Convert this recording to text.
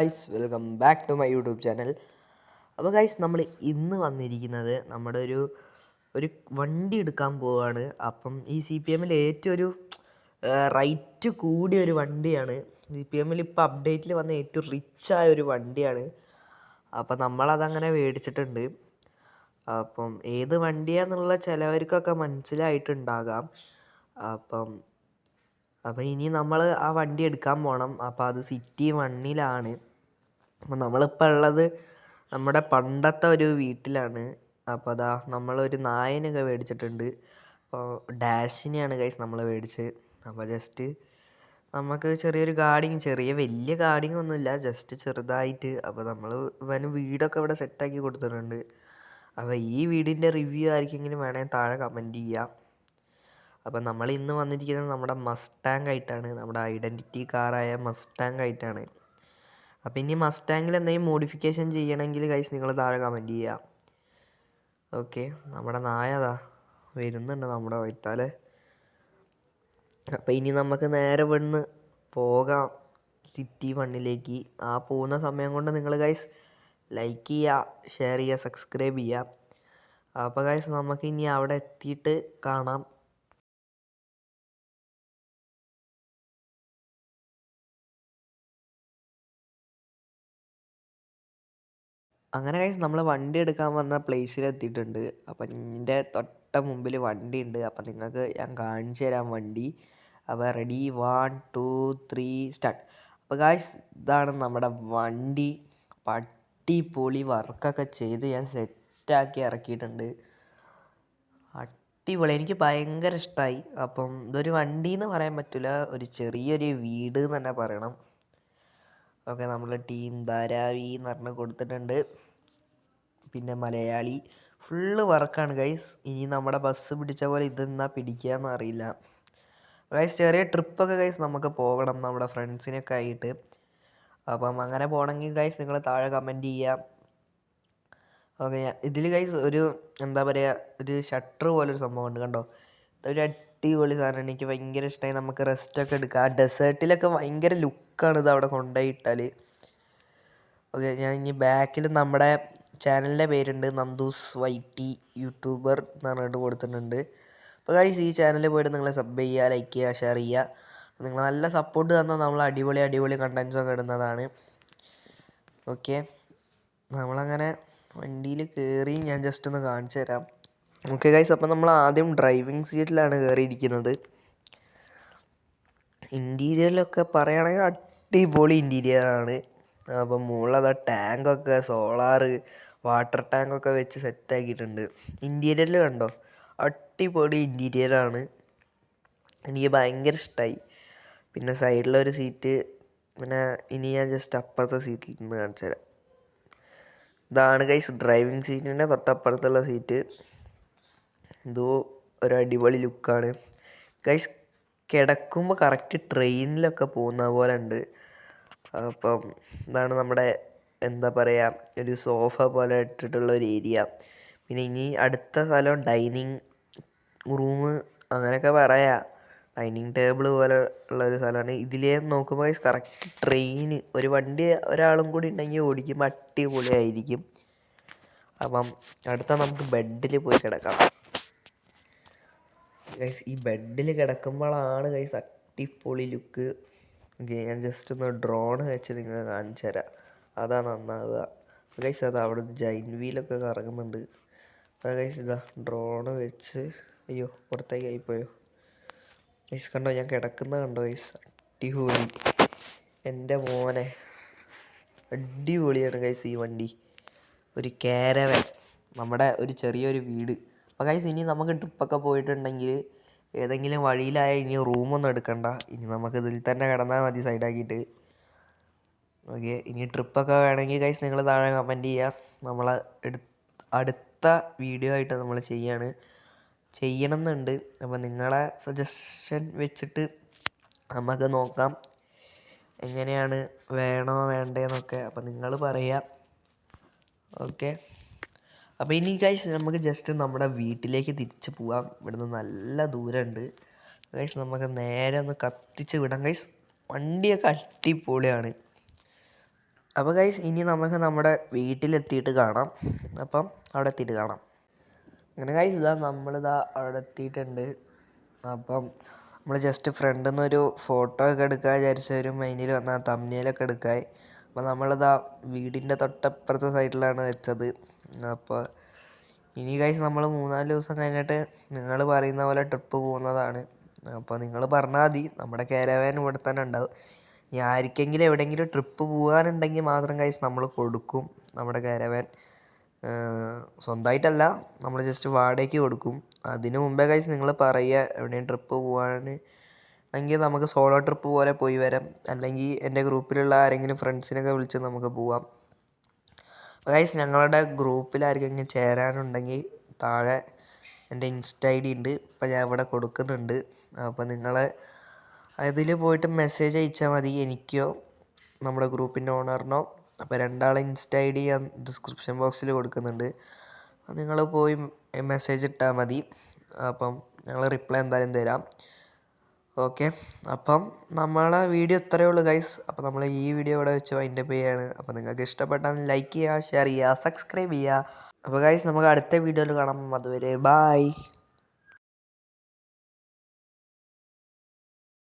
Guys welcome back to my YouTube channel. അപ്പോൾ guys നമ്മൾ ഇന്ന് വന്നിരിക്കുന്നത് നമ്മുടെ ഒരു വണ്ടി എടുക്കാൻ പോവുകയാണ്. അപ്പം ഈ സി പി എമ്മിൽ ഏറ്റവും ഒരു റൈറ്റ് കൂടിയ ഒരു വണ്ടിയാണ്. സി പി എമ്മിൽ ഇപ്പോൾ അപ്ഡേറ്റിൽ വന്ന ഏറ്റവും റിച്ചായ ഒരു വണ്ടിയാണ്. അപ്പം നമ്മളതങ്ങനെ മേടിച്ചിട്ടുണ്ട്. അപ്പം ഏത് വണ്ടിയാണെന്നുള്ള ചിലവർക്കൊക്കെ മനസ്സിലായിട്ടുണ്ടാകാം. അപ്പം ഇനി നമ്മൾ ആ വണ്ടി എടുക്കാൻ പോകണം. അപ്പോൾ അത് സിറ്റി വണ്ണിലാണ്. അപ്പോൾ നമ്മളിപ്പോൾ ഉള്ളത് നമ്മുടെ പണ്ടത്തെ ഒരു വീട്ടിലാണ്. അപ്പോൾ അതാ നമ്മളൊരു നായനൊക്കെ മേടിച്ചിട്ടുണ്ട്. അപ്പോൾ ഡാഷിനെയാണ് ഗൈസ് നമ്മൾ മേടിച്ചത്. അപ്പോൾ ജസ്റ്റ് നമുക്ക് ചെറിയൊരു ഗാർഡിങ്, വലിയ ഗാർഡിങ് ഒന്നുമില്ല, ജസ്റ്റ് ചെറുതായിട്ട്. അപ്പോൾ നമ്മൾ ഇവന് വീടൊക്കെ ഇവിടെ സെറ്റാക്കി കൊടുത്തിട്ടുണ്ട്. അപ്പോൾ ഈ വീടിൻ്റെ റിവ്യൂ ആയിരിക്കെങ്കിലും വേണമെങ്കിൽ താഴെ കമൻറ്റ് ചെയ്യുക. അപ്പോൾ നമ്മൾ ഇന്ന് വന്നിരിക്കുന്നത് നമ്മുടെ മസ്റ്റാങ് ആയിട്ടാണ്, നമ്മുടെ ഐഡൻറ്റിറ്റി കാറായ മസ്റ്റാങ് ആയിട്ടാണ്. അപ്പോൾ ഇനി മസ്റ്റാങ്ങിൽ എന്തെങ്കിലും മോഡിഫിക്കേഷൻ ചെയ്യണമെങ്കിൽ ഗൈസ് നിങ്ങൾ താഴെ കമൻറ്റ് ചെയ്യുക. ഓക്കെ, നമ്മുടെ നായ അതാ വരുന്നുണ്ട് നമ്മുടെ വൈത്താലെ. അപ്പോൾ ഇനി നമുക്ക് നേരെ വന്ന് പോകാം സിറ്റി വണ്ണിലേക്ക്. ആ പോകുന്ന സമയം കൊണ്ട് നിങ്ങൾ ഗൈസ് ലൈക്ക് ചെയ്യുക, ഷെയർ ചെയ്യുക, സബ്സ്ക്രൈബ് ചെയ്യുക. അപ്പോൾ ഗൈസ് നമുക്ക് ഇനി അവിടെ എത്തിയിട്ട് കാണാം. അങ്ങനെ ഗൈസ് നമ്മൾ വണ്ടി എടുക്കാൻ വന്ന പ്ലേസിൽ എത്തിയിട്ടുണ്ട്. അപ്പം എൻ്റെ തൊട്ട മുമ്പിൽ വണ്ടി ഉണ്ട്. അപ്പം നിങ്ങൾക്ക് ഞാൻ കാണിച്ചു തരാം വണ്ടി. അപ്പോൾ റെഡി, 1 2 3 സ്റ്റാർട്ട്. അപ്പോൾ ഗൈസ് ഇതാണ് നമ്മുടെ വണ്ടി. അടിപൊളി വർക്കൊക്കെ ചെയ്ത് ഞാൻ സെറ്റാക്കി ഇറക്കിയിട്ടുണ്ട്. അടിപൊളി, എനിക്ക് ഭയങ്കര ഇഷ്ടമായി. അപ്പം ഇതൊരു വണ്ടി എന്ന് പറയാൻ പറ്റില്ല, ഒരു ചെറിയൊരു വീട് എന്ന് തന്നെ പറയണം. ഓക്കെ, നമ്മൾ ടീം ധാരാവി എന്ന് പറഞ്ഞ് കൊടുത്തിട്ടുണ്ട്. പിന്നെ മലയാളി ഫുള്ള് വർക്കാണ് ഗൈസ്. ഇനി നമ്മുടെ ബസ് പിടിച്ച പോലെ ഇതെന്നാ പിടിക്കുകയെന്ന് അറിയില്ല ഗൈസ്. ചെറിയ ട്രിപ്പൊക്കെ ഗൈസ് നമുക്ക് പോകണം നമ്മുടെ ഫ്രണ്ട്സിനൊക്കെ ആയിട്ട്. അപ്പം അങ്ങനെ പോകണമെങ്കിൽ ഗൈസ് നിങ്ങൾ താഴെ കമൻറ്റ് ചെയ്യാം. ഓക്കെ, ഇതിൽ ഗൈസ് ഒരു എന്താ പറയുക, ഒരു ഷട്ടർ പോലൊരു സംഭവം ഉണ്ട്, കണ്ടോ? ഇതൊരു അടിപൊളി സാധനമാണ്, എനിക്ക് ഭയങ്കര ഇഷ്ടമായി. നമുക്ക് റെസ്റ്റൊക്കെ എടുക്കാം. ആ ഡെസേർട്ടിലൊക്കെ ഭയങ്കര ലുക്കാണ് ഇത് അവിടെ കൊണ്ടുപോയിട്ടാൽ. ഓക്കെ, ഞാൻ ഇനി ബാക്കിൽ നമ്മുടെ ചാനലിൻ്റെ പേരുണ്ട്, നന്ദൂസ് വൈറ്റി യൂട്യൂബർ എന്ന് പറഞ്ഞിട്ട് കൊടുത്തിട്ടുണ്ട്. അപ്പോൾ ഗൈസ് ഈ ചാനലിൽ പോയിട്ട് നിങ്ങൾ സബ് ചെയ്യുക, ലൈക്ക് ചെയ്യുക, ഷെയർ ചെയ്യുക. നിങ്ങൾ നല്ല സപ്പോർട്ട് തന്നാൽ നമ്മൾ അടിപൊളി കണ്ടൻസൊക്കെ ഇടുന്നതാണ്. ഓക്കെ, നമ്മളങ്ങനെ വണ്ടിയിൽ കയറി ഞാൻ ജസ്റ്റ് ഒന്ന് കാണിച്ചു തരാം. ഓക്കെ ഗൈസ്, അപ്പോൾ നമ്മൾ ആദ്യം ഡ്രൈവിംഗ് സീറ്റിലാണ് കയറിയിരിക്കുന്നത്. ഇൻറ്റീരിയറിലൊക്കെ പറയുകയാണെങ്കിൽ അടിപൊളി ഇൻറ്റീരിയറാണ്. അപ്പം മുകളിലതാ ടാങ്കൊക്കെ സോളാറ് വാട്ടർ ടാങ്കൊക്കെ വെച്ച് സെറ്റാക്കിയിട്ടുണ്ട്. ഇൻറ്റീരിയറിൽ കണ്ടോ, അടിപൊളി ഇൻറ്റീരിയറാണ്, എനിക്ക് ഭയങ്കര ഇഷ്ടമായി. പിന്നെ സൈഡിലൊരു സീറ്റ്. പിന്നെ ഇനി ഞാൻ ജസ്റ്റ് അപ്പുറത്തെ സീറ്റിൽ നിന്ന് കാണിച്ചു തരാം. ഇതാണ് ഗൈസ് ഡ്രൈവിംഗ് സീറ്റിൻ്റെ തൊട്ടപ്പുറത്തുള്ള സീറ്റ്. എന്തോ ഒരു അടിപൊളി ലുക്കാണ് ഗൈസ്. കിടക്കുമ്പോൾ കറക്റ്റ് ട്രെയിനിലൊക്കെ പോകുന്ന പോലെ ഉണ്ട്. അപ്പം ഇതാണ് നമ്മുടെ എന്താ പറയുക, ഒരു സോഫ പോലെ ഇട്ടിട്ടുള്ള ഒരു ഏരിയ. പിന്നെ ഇനി അടുത്ത സ്ഥലം ഡൈനിങ് റൂം അങ്ങനെയൊക്കെ പറയാം. ഡൈനിങ് ടേബിൾ പോലെ ഉള്ള ഒരു സ്ഥലമാണ്. ഇതിലേ നോക്കുമ്പോൾ കറക്റ്റ് ട്രെയിൻ, ഒരു വണ്ടി ഒരാളും കൂടി ഉണ്ടെങ്കിൽ ഓടിക്കുമ്പോൾ അടിപൊളിയായിരിക്കും. അപ്പം അടുത്ത നമുക്ക് ബെഡിൽ പോയി കിടക്കാം ഗൈസ്. ഈ ബെഡിൽ കിടക്കുമ്പോഴാണ് ഗൈസ് അടിപൊളി ലുക്ക്. ഓക്കെ, ഞാൻ ജസ്റ്റ് ഒന്ന് ഡ്രോൺ വെച്ച് നിങ്ങളെ കാണിച്ചു തരാം, അതാ നന്നാവുക ഗൈസ്. അത് അവിടെ ജൈൻറ്റ് വീലൊക്കെ കറങ്ങുന്നുണ്ട്. അപ്പോൾ ഗൈസ് ഇതാ ഡ്രോണ് വെച്ച്, അയ്യോ പുറത്തേക്ക് ആയിപ്പോയോ ഗൈസ്, കണ്ടോ ഞാൻ കിടക്കുന്നത് കണ്ടോ ഗൈസ്? അടിപൊളി, എൻ്റെ മോനെ അടിപൊളിയാണ് ഗൈസ് ഈ വണ്ടി. ഒരു കാരവൻ, നമ്മുടെ ഒരു ചെറിയൊരു വീട്. അപ്പോൾ ഗൈസ് ഇനി നമുക്ക് ട്രിപ്പൊക്കെ പോയിട്ടുണ്ടെങ്കിൽ ഏതെങ്കിലും വഴിയിലായ ഇനി റൂമൊന്നും എടുക്കണ്ട, ഇനി നമുക്ക് ഇതിൽ തന്നെ കിടന്നാൽ മതി സൈഡാക്കിയിട്ട്. ഓക്കെ, ഇനി ട്രിപ്പൊക്കെ വേണമെങ്കിൽ ഗൈസ് നിങ്ങൾ താഴെ കമൻറ്റ് ചെയ്യുക. നമ്മൾ അടുത്ത വീഡിയോ ആയിട്ട് നമ്മൾ ചെയ്യണമെന്നുണ്ട്. അപ്പോൾ നിങ്ങളെ സജഷൻ വെച്ചിട്ട് നമുക്ക് നോക്കാം എങ്ങനെയാണ്, വേണോ വേണ്ടേന്നൊക്കെ. അപ്പോൾ നിങ്ങൾ പറയുക. ഓക്കെ, അപ്പോൾ ഇനി ഗൈസ് നമുക്ക് ജസ്റ്റ് നമ്മുടെ വീട്ടിലേക്ക് തിരിച്ച് പോവാം. ഇവിടുന്ന് നല്ല ദൂരമുണ്ട് ഗൈസ്, നമുക്ക് നേരെ ഒന്ന് കത്തിച്ച് വിടാം ഗൈസ്. വണ്ടിയൊക്കെ അടിപൊളിയാണ്. അപ്പോൾ ഗൈസ് ഇനി നമുക്ക് നമ്മുടെ വീട്ടിലെത്തിയിട്ട് കാണാം. അപ്പം അവിടെ എത്തിയിട്ട് കാണാം. അങ്ങനെ ഗൈസ് നമ്മളിതാ അവിടെ എത്തിയിട്ടുണ്ട്. അപ്പം നമ്മൾ ജസ്റ്റ് ഫ്രണ്ടിൽ നിന്നൊരു ഫോട്ടോ ഒക്കെ എടുക്കാൻ വിചാരിച്ച ഒരു മൈൻഡിൽ വന്ന തമ്മിലൊക്കെ എടുക്കാൻ. അപ്പോൾ നമ്മളിതാ വീടിൻ്റെ തൊട്ടപ്പുറത്തെ സൈഡിലാണ് വെച്ചത്. അപ്പോൾ ഇനി ഗൈസ് നമ്മൾ 3-4 ദിവസം കഴിഞ്ഞിട്ട് നിങ്ങൾ പറയുന്ന പോലെ ട്രിപ്പ് പോകുന്നതാണ്. അപ്പോൾ നിങ്ങൾ പറഞ്ഞാൽ മതി, നമ്മുടെ കാരവാൻ ഇവിടെ തന്നെ ഉണ്ടാവും. ഇനി ആർക്കെങ്കിലും എവിടെയെങ്കിലും ട്രിപ്പ് പോകാനുണ്ടെങ്കിൽ മാത്രം ഗൈസ് നമ്മൾ കൊടുക്കും നമ്മുടെ കാരവാൻ. സ്വന്തമായിട്ടല്ല, നമ്മൾ ജസ്റ്റ് വാടകയ്ക്ക് കൊടുക്കും. അതിന് മുമ്പേ ഗൈസ് നിങ്ങൾ പറയുക എവിടെയും ട്രിപ്പ് പോകാൻ എങ്കിൽ നമുക്ക് സോളോ ട്രിപ്പ് പോലെ പോയി വരാം. അല്ലെങ്കിൽ എൻ്റെ ഗ്രൂപ്പിലുള്ള ആരെങ്കിലും ഫ്രണ്ട്സിനൊക്കെ വിളിച്ച് നമുക്ക് പോവാം. അപ്പോൾ ഗൈസ് ഞങ്ങളുടെ ഗ്രൂപ്പിൽ ആർക്കെങ്കിലും ചേരാനുണ്ടെങ്കിൽ താഴെ എൻ്റെ ഇൻസ്റ്റ ID ഉണ്ട്, ഇപ്പോൾ ഞാൻ ഇവിടെ കൊടുക്കുന്നുണ്ട്. അപ്പോൾ നിങ്ങൾ അതിൽ പോയിട്ട് മെസ്സേജ് അയച്ചാൽ മതി, എനിക്കോ നമ്മുടെ ഗ്രൂപ്പിൻ്റെ ഓണറിനോ. അപ്പോൾ 2 ഇൻസ്റ്റ ID ഞാൻ ഡിസ്ക്രിപ്ഷൻ ബോക്സിൽ കൊടുക്കുന്നുണ്ട്. നിങ്ങൾ പോയി മെസ്സേജ് ഇട്ടാൽ മതി. അപ്പം ഞങ്ങൾ റിപ്ലൈ എന്തായാലും തരാം. ഓക്കെ, അപ്പം നമ്മളെ വീഡിയോ ഇത്രയേ ഉള്ളൂ ഗൈസ്. അപ്പോൾ നമ്മൾ ഈ വീഡിയോ ഇവിടെ വെച്ച് വൈൻഡപ്പ് ചെയ്യാണ്. അപ്പോൾ നിങ്ങൾക്ക് ഇഷ്ടപ്പെട്ടാൽ ലൈക്ക് ചെയ്യുക, ഷെയർ ചെയ്യുക, സബ്സ്ക്രൈബ് ചെയ്യുക. അപ്പോൾ ഗൈസ് നമുക്ക് അടുത്ത വീഡിയോയിൽ കാണാം. അതുവരെ ബായ്.